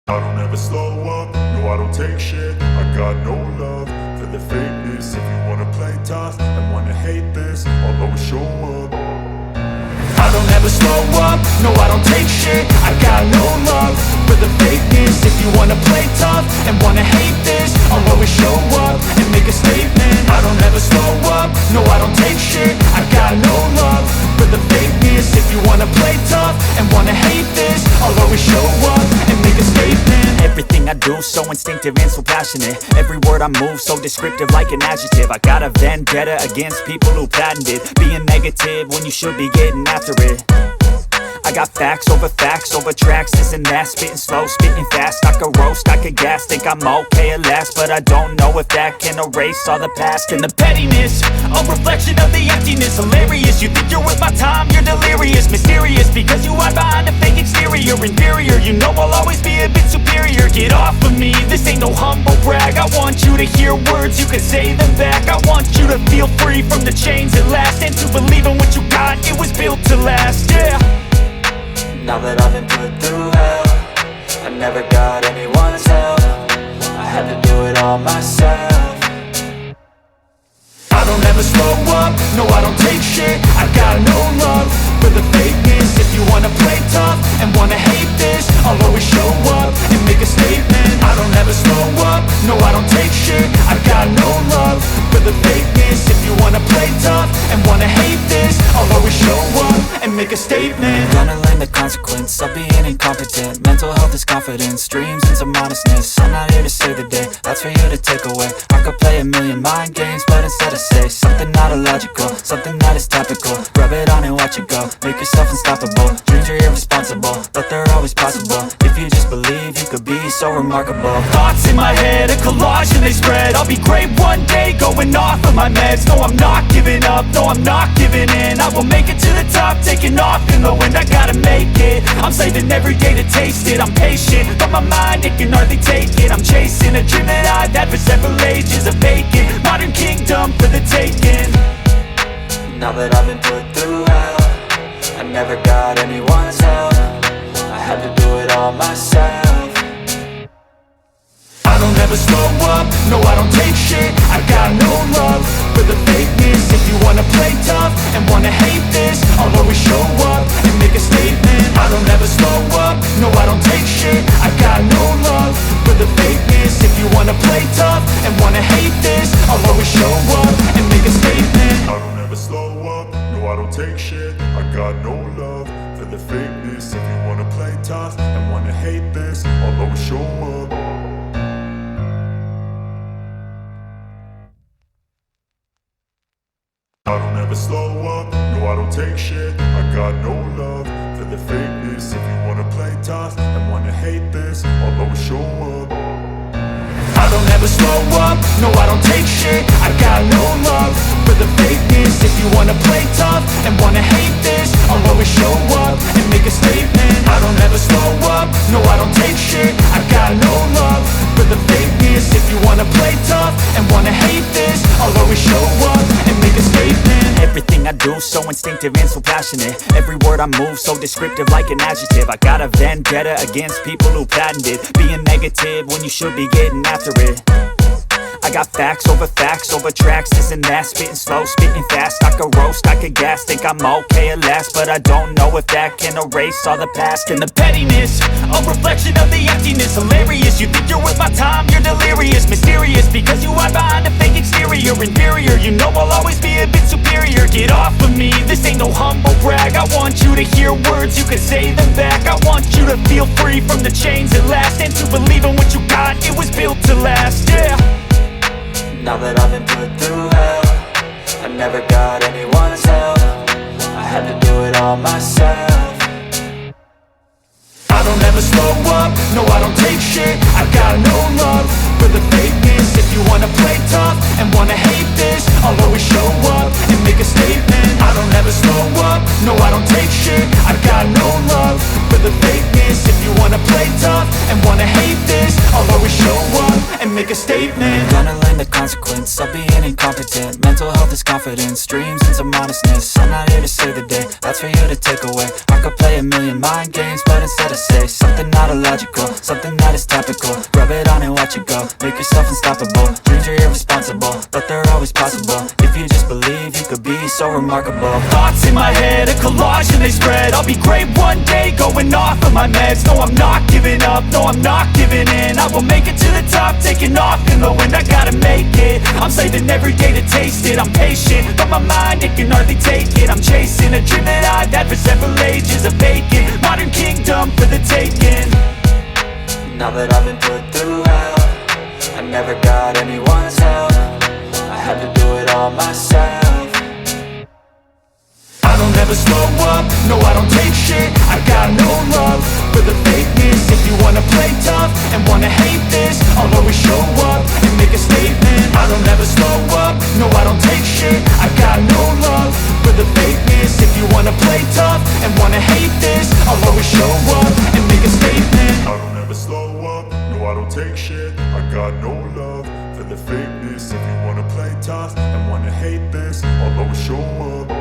I don't ever slow up, no I don't take shit. I got no love for the fakeness. If you wanna play tough and wanna hate this, I'll always show up. I don't ever slow up, no I don't take shit. I got no love for the fakeness. If you wanna play tough and wanna hate this, I'll always show up and make a statement. I don't ever slow up, no I don't take shit. I got no love for the fakeness. If you wanna play tough and wanna hate this, I'll always show up and make a statement. Everything I do so instinctive and so passionate. Every word I move so descriptive like an adjective. I got a vendetta against people who patented being negative when you should be getting after it. I got facts over tracks, this and that. Spitting slow, spitting fast, I could roast, I could gas. Think I'm okay at last, but I don't know if that can erase all the past. And the pettiness, a reflection of the emptiness. Hilarious, you think you're worth my time, you're delirious. Mysterious, because you hide behind a fake exterior. Inferior, you know I'll always be a bit superior. Get off of me, this ain't no humble brag. I want you to hear words, you can say them back. I want you to feel free from the chains at last, and to believe in what you got, it was built to last, yeah. Now that I've been put through hell, I never got anyone's help. I had to do it all myself. I don't ever slow up, no I don't take shit. I got no love for the fakeness. If you wanna play tough and wanna hate this, I'll always show up and make a statement. I don't ever slow up, no I don't take shit. I got no love for the fakeness. If you wanna play tough and wanna hate this, I'll always show up and make a statement. Gonna learn the consequence of being incompetent. Mental health is confidence, dreams and some honestness. I'm not here to save the day, that's for you to take away. I could play a million mind games, but instead I say something not illogical, something that is topical. Rub it on and watch it go, make yourself unstoppable. Dreams are irresponsible, but they're always possible. If you just believe, you could be so remarkable. Thoughts in my head, a collage and they spread. I'll be great one day, going off of my meds. No, I'm not giving up, no, I'm not giving in. I will make it to the top, taking off in the wind. I gotta make it, I'm saving every day to taste it. I'm patient, but my mind, it can hardly take it. I'm chasing a dream that I've had for several ages. A vacant, modern kingdom for the taking. Now that I've been put through hell, I never got anyone's help. I had to do it all myself. I don't ever slow up, no I don't take shit. I got no love for the fakeness. If you wanna play tough and wanna hate this, I'll always show up and make a statement. I don't ever slow up, no I don't take shit. I got no love for the fakeness. If you wanna play tough and wanna hate this, I'll always show up and make a statement. I don't ever slow up, no I don't take shit. I got no love for the fakeness. If you wanna play tough and wanna hate this, I'll always show up. I don't ever slow up, no I don't take shit. I got no love for the fakeness. If you wanna play tough and wanna hate this, I'll always show up. I don't ever slow up, no I don't take shit. I got no love for the fakeness. If you wanna play tough and wanna hate this, I'll always show up and make a statement. I don't ever slow up, no I don't take shit. I got no love for the fakeness. If you wanna play tough and wanna hate this, I'll always show up and make a statement. Everything I do so instinctive and so passionate. Every word I move so descriptive like an adjective. I got a vendetta against people who patented being negative when you should be getting after it. I got facts over tracks, this and that. Spitting slow, spitting fast, I could roast, I could gas. Think I'm okay at last, but I don't know if that can erase all the past. And the pettiness, a reflection of the emptiness. Hilarious, you think you're worth my time, you're delirious. Mysterious, because you hide behind a fake exterior. Inferior, you know I'll always be a bit superior. Get off of me, this ain't no humble brag. I want you to hear words, you can say them back. I want you to feel free from the chains at last, and to believe in what you got, it was built to last, yeah. Now that I've been put through hell, I never got anyone's help. I had to do it all myself. I don't ever slow up, no I don't take shit. I got no love for the fakeness. If you wanna play tough and wanna hate this, I'll always show up and make a statement. I don't ever slow up, no I don't take shit. I got no love for the fakeness. If you wanna play tough and wanna hate this, I'll always show up and make a statement. Gonna learn the consequence of being incompetent. Mental health is confidence, dreams into modestness. I'm not here to save the day, that's for you to take away. I could play a million mind games, but instead I say something not illogical, something that is topical. Rub it on and watch it go, make yourself unstoppable. Dreams are irresponsible, but they're always possible. If you just believe, you could be so remarkable. Thoughts in my head, a collage and they spread. I'll be great one day, going off of my meds. No, I'm not giving up, no, I'm not giving in. I will make it to the top, taking off in the wind. I gotta make it, I'm saving every day to taste it. I'm patient, but my mind, it can hardly take it. I'm chasing a dream that I've had for several ages. A vacant, modern kingdom for the taking. Now that I've been put through hell, I never got anyone's help. I had to do it all myself. I don't ever slow up, no I don't take shit. I got no love for the fakeness. If you wanna play tough and wanna hate this, I'll always show up and make a statement. I don't ever slow up, no I don't take shit. I got no love for the fakeness. If you wanna play tough and wanna hate this, I'll always show up and make a statement. I don't ever slow up, no I don't take shit. I got no love for the fakeness. If you wanna play tough and wanna hate this, I'll always show up.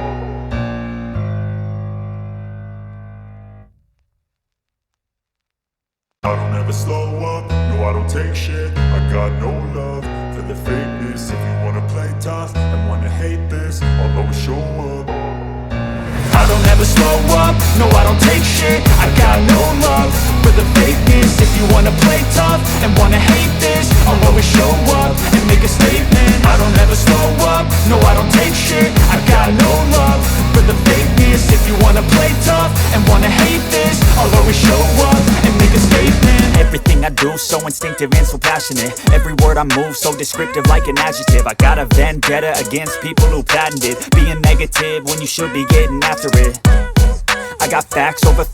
I don't ever slow up, no I don't take shit. I got no love for the fakeness. If you wanna play tough and wanna hate this, I'll always show up. I don't ever slow up, no I don't take shit. I got no love for the fakeness. If you wanna play tough and wanna hate this, I'll always show up and make a statement. I don't ever slow up, no I don't take shit. I got no love for the fakeness. If you wanna play tough and wanna hate this, I'll always show up and make a statement. Everything I do so instinctive and so passionate. Every word I move so descriptive like an adjective. I got a vendetta against people who patented being negative when you should be getting after it. I got facts over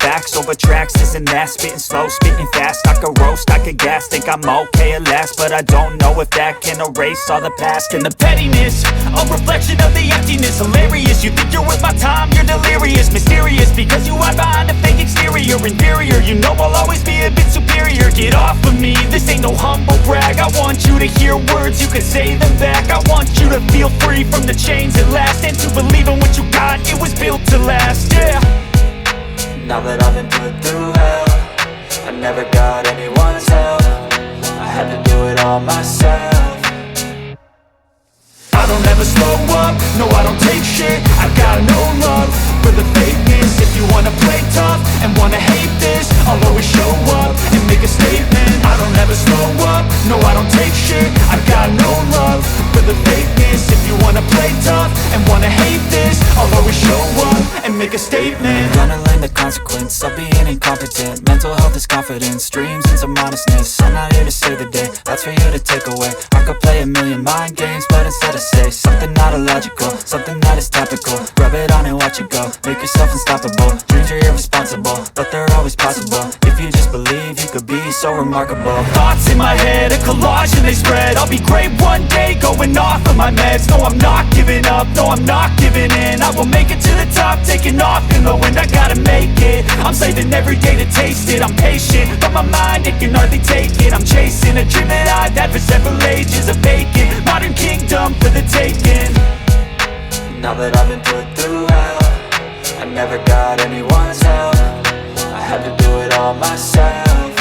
tracks, this and that. Spitting slow, spitting fast, I could roast, I could gas. Think I'm okay at last, but I don't know if that can erase all the past. And the pettiness, a reflection of the emptiness. Hilarious, you think you're worth my time, you're delirious. Mysterious, because you hide behind a fake exterior. Inferior, you know I'll always be a bit superior. Get off of me, this ain't no humble brag. I want you to hear words, you can say them back. I want you to feel free from the chains at last, and to believe in what you got, it was built to last, yeah. Now that I've been put through hell, I never got anyone's help. I had to do it all myself. I don't ever slow up, no I don't take shit. I got no love for the fakeness. If you wanna play tough and wanna hate this, I'll always show up and make a statement. I don't ever slow up, no I don't take shit. I got no love for the fakeness. If you wanna play tough and wanna hate this, I'll always show up and make a statement. Gonna learn the consequence of being incompetent. Mental health is confidence, dreams into modestness. I'm not here to save the day, that's for you to take away. I could play a million mind games, but instead I say something not illogical, something that is topical. Rub it on and watch it go, make yourself unstoppable. Dreams are irresponsible, but they're always possible. If you just believe, you could be so remarkable. Thoughts in my head, a collage and they spread. I'll be great one day, going off of my meds. No, I'm not giving up, no, I'm not giving in. I will make it to the top, taking off in the wind. I gotta make it, I'm saving every day to taste it. I'm patient, but my mind, it can hardly take it. I'm chasing a dream that I've had for several ages. A vacant, modern kingdom for the taking. Now that I've been put through hell, I never got anyone's help. I had to do it all myself.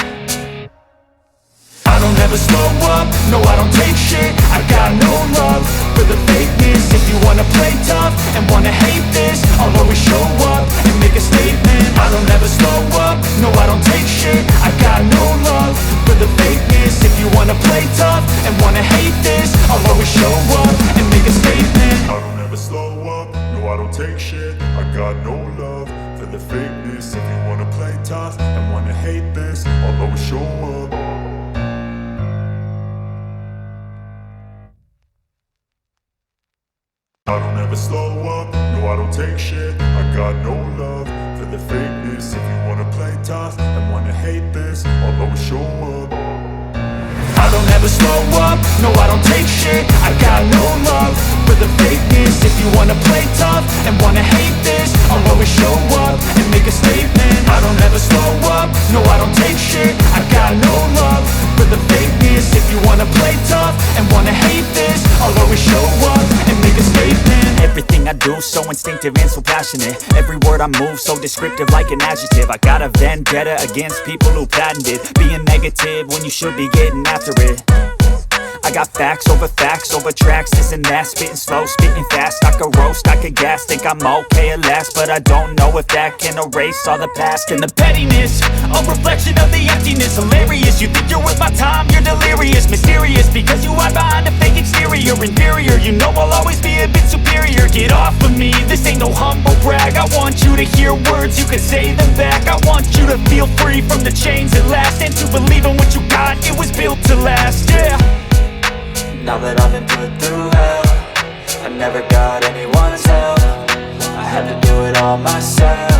I don't ever slow up, no I don't take shit. I got no love for the fakeness. If you wanna play tough and wanna hate this, I'll always show up and make a statement. I don't ever slow up, no I don't take shit. I got no love for the fakeness. If you wanna play tough and wanna hate this, I'll always show up and make a statement. I don't ever slow up, no I don't take shit. I got no love for the fakeness. If you wanna play tough and wanna hate this, I'll always show up. I don't ever slow up, no I don't take shit. I got no love for the fakeness. If you wanna play tough and wanna hate this, I'll always show up. I don't ever slow up, no I don't take shit. I got no love for the fakeness. If you wanna play tough and wanna hate this, I'll always show up and make a statement. I don't ever slow up, no I don't take shit. I got no love for the fakeness. If you wanna play tough and wanna hate this, I'll always show up and make a statement. Everything I do so instinctive and so passionate. Every word I move so descriptive like an adjective. I got a vendetta against people who patented being negative when you should be getting after it. I got facts over tracks, this and that. Spitting slow, spitting fast. I could roast, I could gas. Think I'm okay at last, but I don't know if that can erase all the past. And the pettiness, a reflection of the emptiness. Hilarious, you think you're worth my time, you're delirious. Mysterious, because you hide behind a fake exterior. Inferior, you know I'll always be a bit superior. Get off of me, this ain't no humble brag. I want you to hear words, you can say them back. I want you to feel free from the chains at last, and to believe in what you got, it was built to last, yeah. Now that I've been put through hell, I never got anyone's help. I had to do it all myself.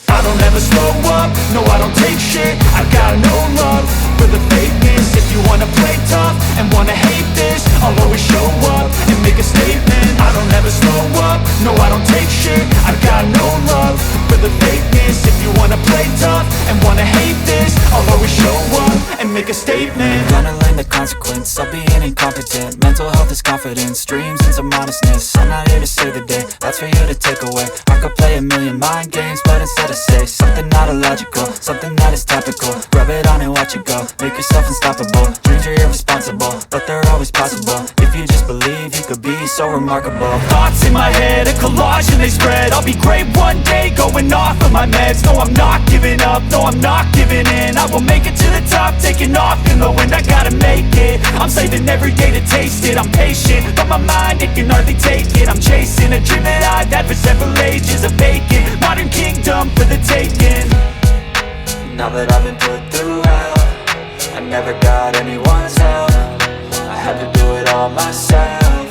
I don't ever slow up, no I don't take shit. I got no love for the fakeness. If you wanna play tough and wanna hate this, I'll always show up and make a statement. I don't ever slow up, no I don't take shit. I got no love for the fakeness. If you wanna play tough and wanna hate this, I'll always show up and make a statement. Gonna learn the consequence of being incompetent. Mental health is confidence, dreams into modestness. I'm not here to save the day, that's for you to take away. I could play a million mind games, but instead I say something not illogical, something that is topical. Rub it on and watch it go, make yourself unstoppable. Dreams are irresponsible, but they're always possible. If you just believe, you could be so remarkable. Thoughts in my head, a collage and they spread. I'll be great one day, going off of my meds. No, I'm not giving up, no, I'm not giving in. I will make it to the top, taking off in the wind. I gotta make it, I'm saving every day to taste it. I'm patient, but my mind, it can hardly take it. I'm chasing a dream that I've had for several ages. A vacant, modern kingdom for the taking. Now that I've been put through hell, I never got anyone's help. I had to do it all myself.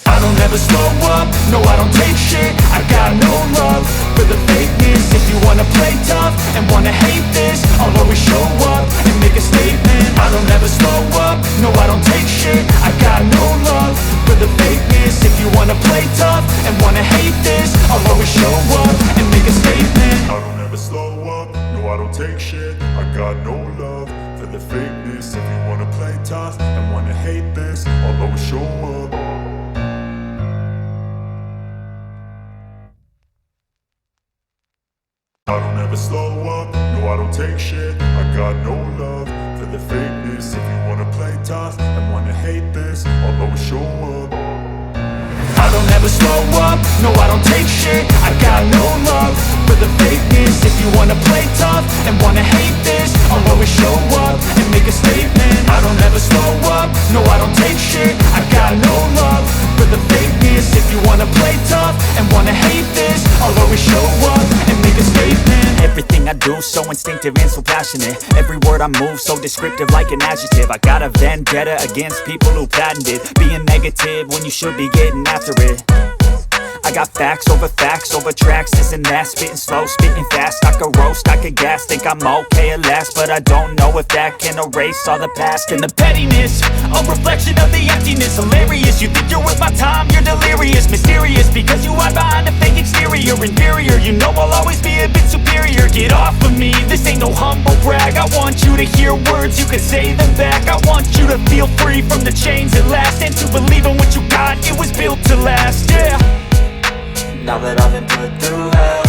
I don't ever slow up, no I don't take shit. I got no love for the fakeness. If you wanna play tough and wanna hate this, I'll always show up and make a statement. I don't ever slow up, no I don't take shit. I got no love for the fakeness. If you wanna play tough and wanna hate this, I'll always show up and make a statement. I don't ever slow up, no I don't take shit. I got no love for the fakeness. If you wanna play tough and wanna hate this, I'll always show up. I don't ever slow up, no I don't take shit. I got no love for the fakeness. If you wanna play tough and wanna hate this, I'll always show up. I don't ever slow up, no I don't take shit. I got no love for the fakeness. If you wanna play tough and wanna hate this, I'll always show up and make a statement. I don't ever slow up, no I don't take shit. I got no love for the fakeness. If you wanna play tough and wanna hate this, I'll always show up and make a statement. Everything I do so instinctive and so passionate. Every word I move so descriptive like an adjective. I got a vendetta against people who patented being negative when you should be getting after it. I got facts over tracks, this and that. Spitting slow, spitting fast. I could roast, I could gas. Think I'm okay at last, but I don't know if that can erase all the past. And the pettiness, a reflection of the emptiness. Hilarious, you think you're worth my time, you're delirious. Mysterious, because you hide behind a fake exterior. Inferior, you know I'll always be a bit superior. Get off of me, this ain't no humble brag. I want you to hear words, you can say them back. I want you to feel free from the chains at last, and to believe in what you got, it was built to last, yeah. Now that I've been put through hell,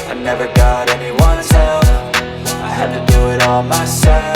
I never got anyone's help. I had to do it all myself.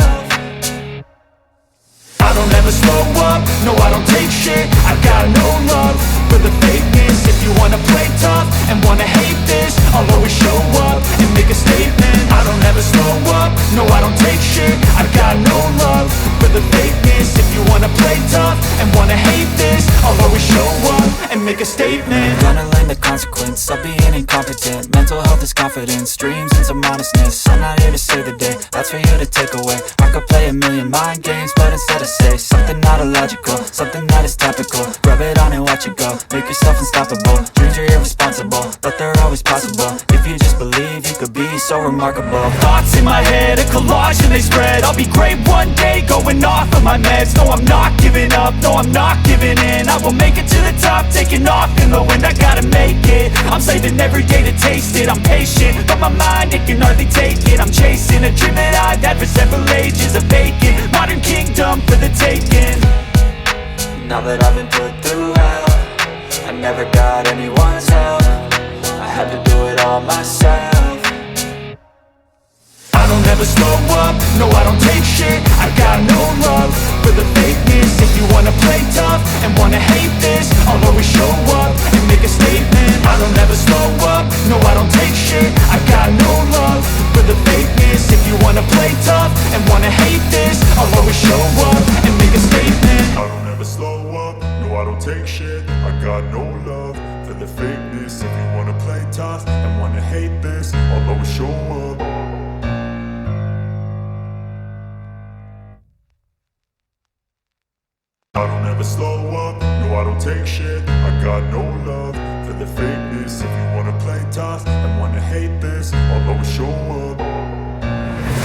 I don't ever slow up, no I don't take shit. I got no love for the fakeness. If you wanna play tough and wanna hate this, I'll always show up and make a statement. I don't ever slow up, no I don't take shit. I got no love for the fakeness. If you wanna play tough and wanna hate this, I'll always show up and make a statement. Gonna learn the consequence of being incompetent. Mental health is confidence, dreams into modestness. I'm not here to save the day, that's for you to take away. I could play a million mind games, but instead I say something not illogical, something that is topical. Rub it on and watch it go, make yourself unstoppable. Dreams are irresponsible, but they're always possible. If you just believe, you could be so remarkable. Thoughts in my head, a collage and they spread. I'll be great one day, going off of my meds. No, I'm not giving up, no, I'm not giving in. I will make it to the top, top, taking off in the wind, I gotta make it. I'm saving every day to taste it. I'm patient, but my mind, it can hardly take it. I'm chasing a dream that I've had for several ages. A vacant, modern kingdom for the taking. Now that I've been put through hell, I never got anyone's help. I had to do it all myself. I don't ever slow up, no I don't take shit. I got no love for the fakeness. If you wanna play tough and wanna hate this, I'll always show up and make a statement. I don't ever slow up, no I don't take shit. I got no love for the fakeness. If you wanna play tough and wanna hate this, I'll always show up and make a statement. I don't ever slow up, no I don't take shit. I got no love for the fakeness. If you wanna play tough and wanna hate this, I'll always show up. I don't ever slow up, no I don't take shit. I got no love for the fakeness. If you wanna play tough and wanna hate this, I'll always show up.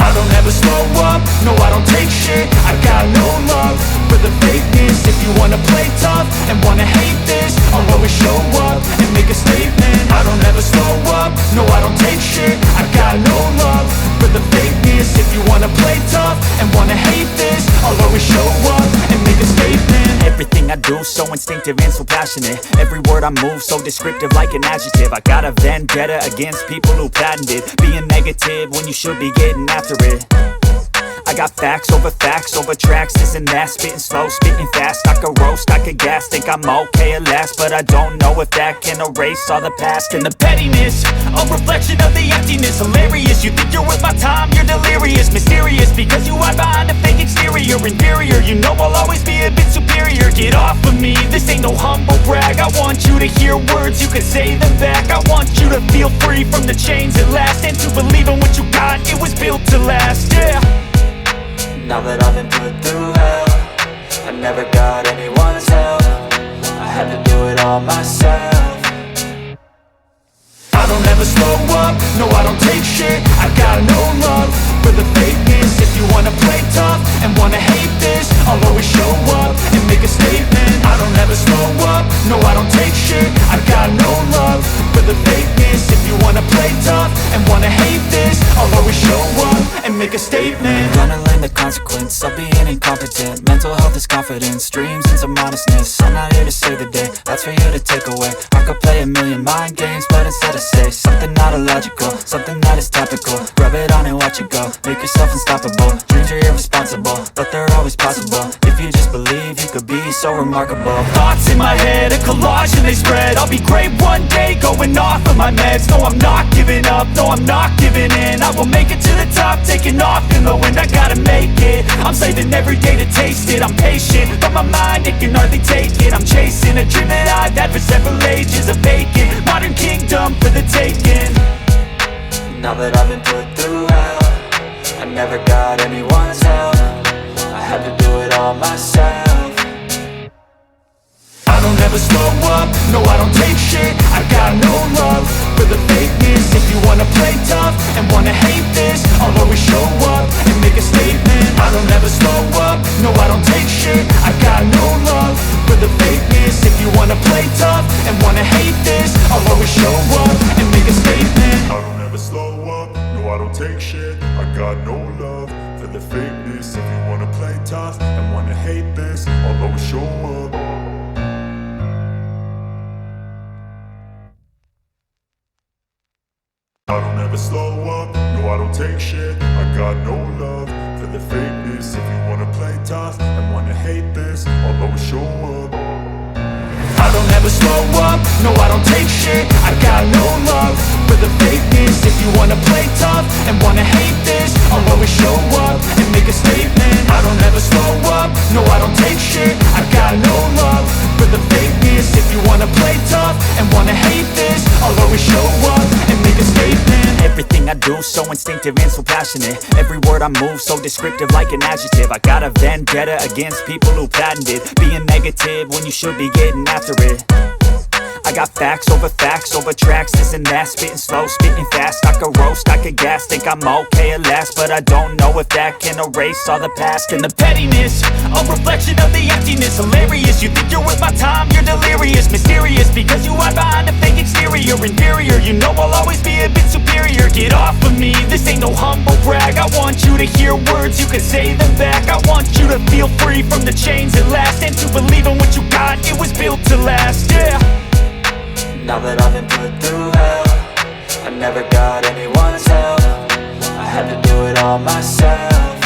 I don't ever slow up, no I don't take shit. I got no love for the fakeness. If you wanna play tough and wanna hate this, I'll always show up and make a statement. I don't ever slow up, no I don't take shit. I got no love for the fakeness. If you wanna play tough and wanna hate this, I'll always show up and make a statement. Everything I do so instinctive and so passionate. Every word I move so descriptive like an adjective. I got a vendetta against people who patented being negative when you should be getting after it. I got facts over tracks, this and that. Spitting slow, spitting fast. I could roast, I could gas. Think I'm okay at last, but I don't know if that can erase all the past. And the pettiness, a reflection of the emptiness. Hilarious, you think you're worth my time, you're delirious. Mysterious, because you hide behind a fake exterior. Inferior, you know I'll always be a bit superior. Get off of me, this ain't no humble brag. I want you to hear words, you can say them back. I want you to feel free from the chains at last, and to believe in what you got, it was built to last, yeah. Now that I've been put through hell, I never got anyone's help. I had to do it all myself. I don't ever slow up, no I don't take shit. I got no love for the fakeness. If you wanna play tough and wanna hate this, I'll always show up and make a statement. I don't ever slow up, no I don't take shit. I got no love for the fakeness. If you wanna play tough and wanna hate this, I'll always show up and make a statement. Gonna learn the consequence of being incompetent. Mental health is confidence, dreams into modestness. I'm not here to save the day, that's for you to take away. I could play a million mind games, but instead I say something not illogical, something that is topical. Rub it on and watch it go, make yourself unstoppable. Dreams are irresponsible, but they're always possible. If you just believe, you could be so remarkable. Thoughts in my head, a collage and they spread. I'll be great one day, going off of my meds. No, I'm not giving up, no, I'm not giving in. I will make it to the top, taking off in the wind, I gotta make it. I'm saving every day to taste it. I'm patient, but my mind, it can hardly take it. I'm chasing a dream that I've had for several ages. A vacant, modern kingdom for the taking. Now that I've been put through hell, I never got anyone's help. I had to do it all myself. I don't ever slow up, no I don't take shit. I got no love for the fakeness. If you wanna play tough and wanna hate this, I'll always show up and make a statement. I don't ever slow up, no I don't take shit. I got no love for the fakeness. If you wanna play tough and wanna hate this, I'll always show up and make a statement. I don't ever slow up, no I don't take shit. I got no love for the fakeness. If you wanna play tough and wanna hate this, I'll always show up. I don't ever slow up, no I don't take shit. I got no love for the fakeness. If you wanna play tough and wanna hate this, I'll always show up. I don't ever slow up, no I don't take shit. I got no love for the fakeness. If you wanna play tough and wanna hate this, I'll always show up and make a statement. I don't ever slow up, no I don't take shit. I got no love for the fakeness. If you wanna play tough and wanna hate this, I'll always show up and make a statement. Everything I do so instinctive and so passionate. Every word I move so descriptive like an adjective. I got a vendetta against people who patented being negative when you should be getting after it. I got facts over tracks, this and that. Spitting slow, spitting fast. I could roast, I could gas. Think I'm okay at last, but I don't know if that can erase all the past. And the pettiness, a reflection of the emptiness. Hilarious, you think you're worth my time, you're delirious, mysterious, because you hide behind a fake exterior. Inferior, you know I'll always be a bit superior. Get off of me, this ain't no humble brag. I want you to hear words, you can say them back. I want you to feel free from the chains at last, and to believe in what you got, it was built to last, yeah. Now that I've been put through hell, I never got anyone's help. I had to do it all myself.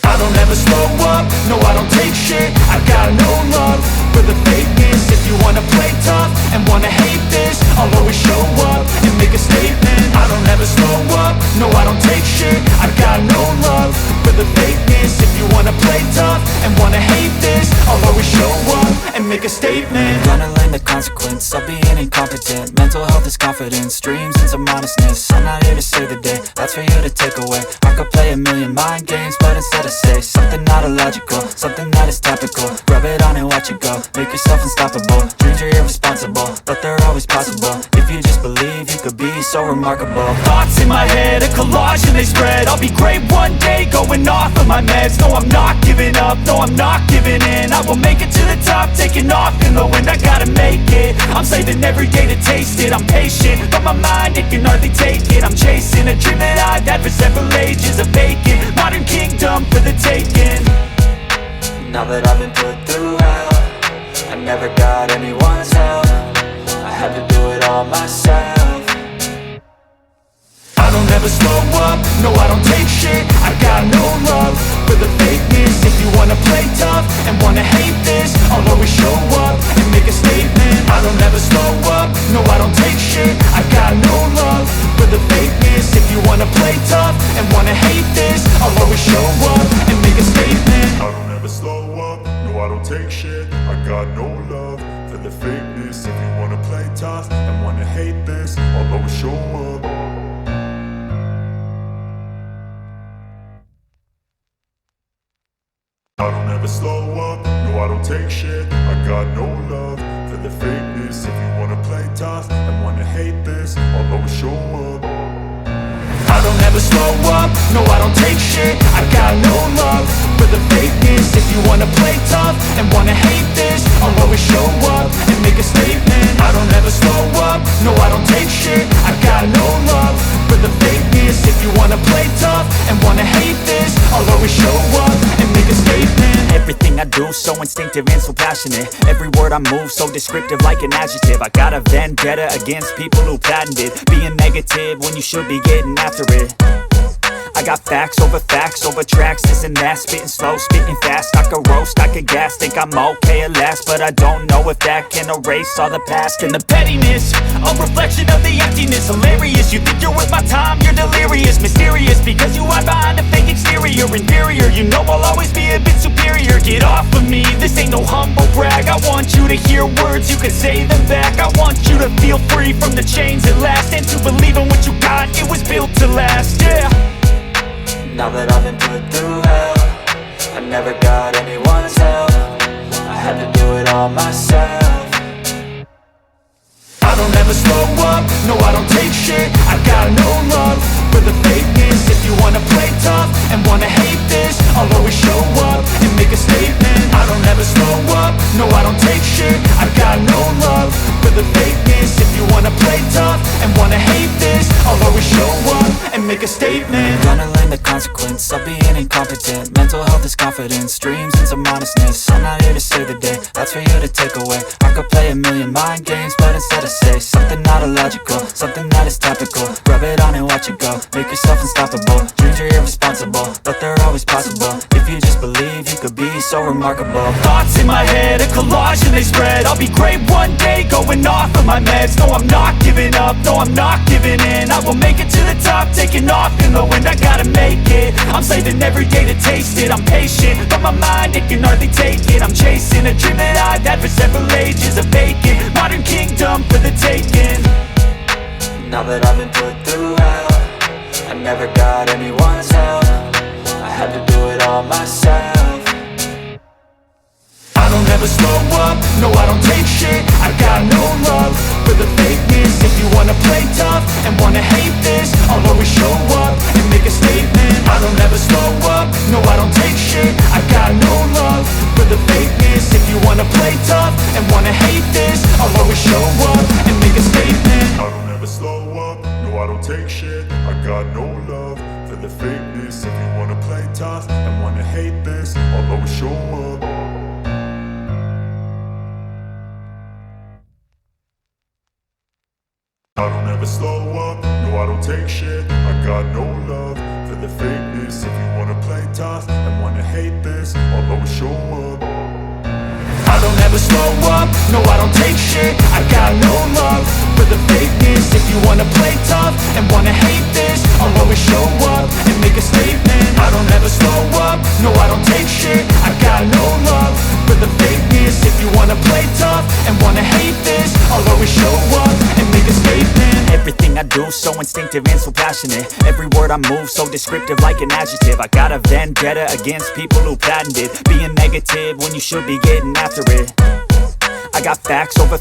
I don't ever slow up, no I don't take shit. I got no love for the fakeness. If you wanna play tough and wanna hate this, I'll always show up and make a statement. I don't ever slow up, no I don't take shit. I got no love for the fakeness. If you wanna play tough and wanna hate this, I'll always show up and make a statement. Gonna learn the consequence of being incompetent. Mental health is confidence, dreams and some honestness. I'm not here to save the day, that's for you to take away. I could play a million mind games, but instead I say something not illogical, something that is topical. Rub it on and watch it go, make yourself unstoppable. Dreams are irresponsible, but they're always possible. If you just believe, you could be so remarkable. Thoughts in my head, a collage and they spread. I'll be great one day, going off of my meds. No, I'm not giving up, no, I'm not giving in. I will make it to the top, taking off in the wind. I gotta make it, I'm saving every day to taste it. I'm patient, but my mind, it can hardly take it. I'm chasing a dream that I've had for several ages. A vacant, modern kingdom for the taking. Now that I've been put through hell, I never got anyone's help. I had to do it all myself. I don't ever slow up, no I don't take shit. I got no love for the fakeness. If you wanna play tough and wanna hate this, I'll always show up and make a statement. I don't ever slow up, no I don't take shit. I got no love for the fakeness. If you wanna play tough and wanna hate this, I'll always show up and make a statement. I don't ever slow up, no I don't take shit. I got no love for the fakeness. If you wanna play tough and wanna hate this, I'll always show up. I don't ever slow up, no I don't take shit. I got no love for the fakeness. If you wanna play tough and wanna hate this, I'll always show up. I don't ever slow up, no I don't take shit. I got no love for the fakeness. If you wanna play tough and wanna hate this, I'll always show up and make a statement. I don't ever slow up, no I don't take shit. I got no love for the fakeness. If you wanna play tough and wanna hate this, I'll always show up and make a statement. Everything I do so instinctive and so passionate. Every word I move so descriptive like an adjective. I got a vendetta against people who patented being negative when you should be getting after it. I got facts over tracks, this and that. Spitting slow, spitting fast, I could roast, I could gas. Think I'm okay at last, but I don't know if that can erase all the past. And the pettiness, a reflection of the emptiness. Hilarious, you think you're worth my time, you're delirious. Mysterious, because you hide behind a fake exterior. Inferior, you know I'll always be a bit superior. Get off of me, this ain't no humble brag. I want you to hear words, you can say them back. I want you to feel free from the chains at last, and to believe in what you got, it was built to last, yeah. Now that I've been put through hell, I never got anyone's help. I had to do it all myself. I don't ever slow up, no I don't take shit. I got no love for the fakeness. If you wanna play tough and wanna hate this, I'll always show up and make a statement. I don't ever slow up, no I don't take shit. I got no love for the fakeness. If you wanna play tough and wanna hate this, I'll always show up and make a statement. Gonna learn the consequence of being incompetent. Mental health is confidence, dreams and some honestness. I'm not here to save the day, that's for you to take away. I could play a million mind games, but instead I say something not illogical, something that is topical. Rub it on and watch it go, make yourself unstoppable. Dreams are irresponsible, but they're always possible. If you just believe, you could be so remarkable. Thoughts in my head, a collage and they spread. I'll be great one day, going off of my meds. No, I'm not giving up, no, I'm not giving in. I will make it to the top, taking off in the wind. I gotta make it, I'm saving every day to taste it. I'm patient, but my mind, it can hardly take it. I'm chasing a dream that I've had for several ages. A vacant, modern kingdom for the taking. Now that I've been put through hell, I never got anyone's help. I had to do it all myself. I don't ever slow up, no I don't take shit. I got no love for the fakeness. If you wanna play tough and wanna hate this, I'll always show up and make a statement. I don't ever slow up, no I don't take shit. I got no love for the fakeness. If you wanna play tough never slow up, no I don't take shit. I got no love for the fakeness. If you wanna play tough and wanna hate this, I'll always show up. I don't ever slow up, no I don't take shit. I got no love for the fakeness. If you wanna play tough and wanna hate this, I'll always show up and make a statement. I don't ever slow up, no I don't take shit. I got no love for the fakeness. If you wanna play tough and wanna hate this, I'll always show up and make a statement. Everything I do so instinctive and so passionate. Every word I move so descriptive like an adjective. I got a vendetta against people who patented being negative when you should be getting after it. I got facts over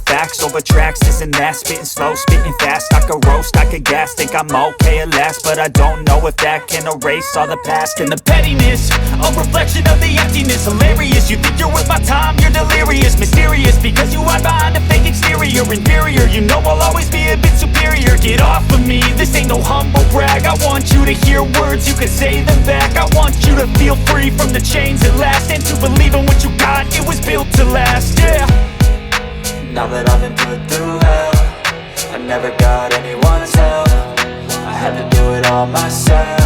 tracks, this and that. Spitting slow, spitting fast, I could roast, I could gas. Think I'm okay at last, but I don't know if that can erase all the past. And the pettiness, a reflection of the emptiness. Hilarious, you think you're worth my time, you're delirious. Mysterious, because you hide behind a fake exterior. Inferior, you know I'll always be a bit superior. Get off of me, this ain't no humble brag. I want you to hear words, you can say them back. I want you to feel free from the chains at last, and to believe in what you got, it was built to last, yeah. Now that I've been put through hell, I never got anyone's help. I had to do it all myself.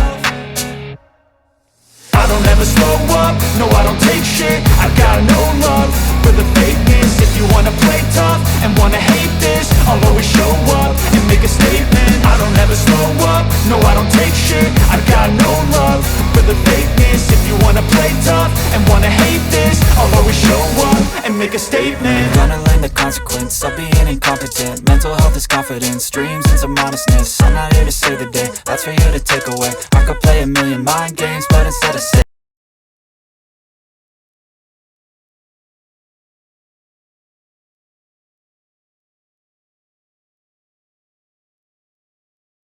I don't ever slow up, no I don't take shit. I got no love for the fakeness. If you wanna play tough and wanna hate this, I'll always show up and make a statement. I don't ever slow up, no I don't take shit. I got no love for the fakeness. If you wanna play tough and wanna hate this, I'll always show up and make a statement. Gonna learn the consequence of being incompetent. Mental health is confidence, dreams and some honestness. I'm not here to save the day, that's for you to take away. I could play a million mind games, but instead I say